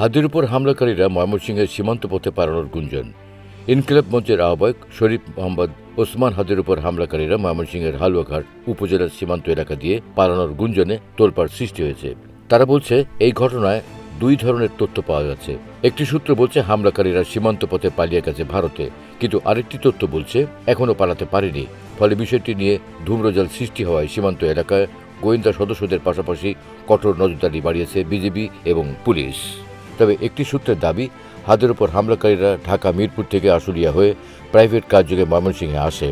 হাদির উপর হামলাকারীরা ময়মনসিংহের সীমান্ত পথে পালানোর গুঞ্জন। ইনকিলাব মঞ্চের আহ্বায়ক শরীফ মোহাম্মদ ওসমান হাদির উপর হামলাকারীরা ময়মনসিংহের হালুয়াঘাট উপজেলার সীমান্ত এলাকা দিয়ে পালানোর গুঞ্জনে তোলপাড় সৃষ্টি হয়েছে। তারা বলছে, এই ঘটনায় দুই ধরনের তথ্য পাওয়া যাচ্ছে। একটি সূত্র বলছে হামলাকারীরা সীমান্ত পথে পালিয়ে গেছে ভারতে, কিন্তু আরেকটি তথ্য বলছে এখনও পালাতে পারেনি। ফলে বিষয়টি নিয়ে ধূম্রজাল সৃষ্টি হওয়ায় সীমান্ত এলাকায় গোয়েন্দা সদস্যদের পাশাপাশি কঠোর নজরদারি বাড়িয়েছে বিজিবি এবং পুলিশ। তবে একটি সূত্রের দাবি, হাদের উপর হামলাকারীরা ঢাকা মিরপুর থেকে আশুলিয়া হয়ে প্রাইভেট কারযোগে ময়মনসিংহে আসে।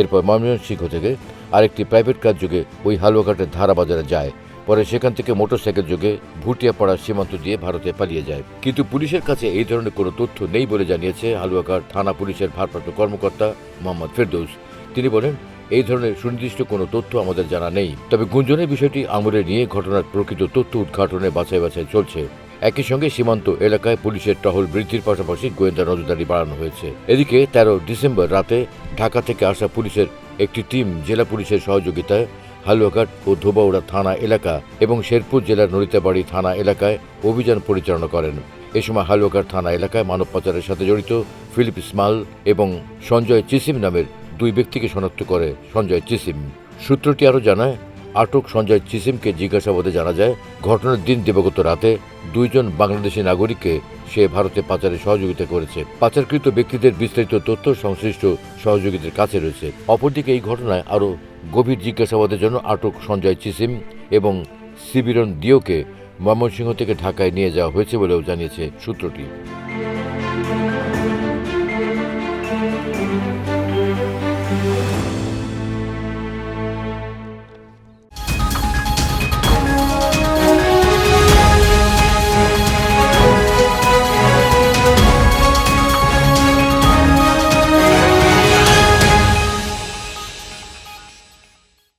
এরপর ময়মনসিংহ থেকে আরেকটি প্রাইভেট কারযোগে ওই হালুয়াঘাটের ধারা বাজারে যায়। পরে সেখান থেকে মোটরসাইকেল যোগে ভুটিয়াপাড়া সীমান্ত দিয়ে ভারতে পালিয়ে যায়। কিন্তু পুলিশের কাছে এই ধরনের কোনো তথ্য নেই বলে জানিয়েছে হালুয়াঘাট থানা পুলিশের ভারপ্রাপ্ত কর্মকর্তা মোহাম্মদ ফেরদৌস। তিনি বলেন, এই ধরনের সুনির্দিষ্ট কোনো তথ্য আমাদের জানা নেই। তবে গুঞ্জনের বিষয়টি আমলে নিয়ে ঘটনার প্রকৃত তথ্য উদ্ঘাটনে বাছাই চলছে। একই সঙ্গে সীমান্ত এলাকায় পুলিশের টহল বৃদ্ধির পাশাপাশি গোয়েন্দা নজরদারি বাড়ানো হয়েছে। এদিকে 13 ডিসেম্বর রাতে ঢাকা থেকে আসা পুলিশের একটি টিম জেলা পুলিশের সহযোগিতায় হালুয়াঘাট ও ধোবাউড়া থানা এলাকা এবং শেরপুর জেলার নরিতাবাড়ি থানা এলাকায় অভিযান পরিচালনা করেন। এ সময় হালুয়াঘাট থানা এলাকায় মানব পাচারের সাথে জড়িত ফিলিপ ইসমাইল এবং সঞ্জয় চিসিম নামের দুই ব্যক্তিকে শনাক্ত করে সঞ্জয় চিসিম। সূত্রটি আরও জানায়, আটক সঞ্জয় চিসিমকে জিজ্ঞাসাবাদে জানা যায়, ঘটনার দিন দিবাগত রাতে দুইজন বাংলাদেশি নাগরিককে সে ভারতে পাচারে সহযোগিতা করেছে। পাচারকৃত ব্যক্তিদের বিস্তারিত তথ্য সংশ্লিষ্ট সহযোগীদের কাছে রয়েছে। অপরদিকে এই ঘটনায় আরও গভীর জিজ্ঞাসাবাদের জন্য আটক সঞ্জয় চিসিম এবং সিবিরন দিওকে ময়মনসিংহ থেকে ঢাকায় নিয়ে যাওয়া হয়েছে বলেও জানিয়েছে সূত্রটি।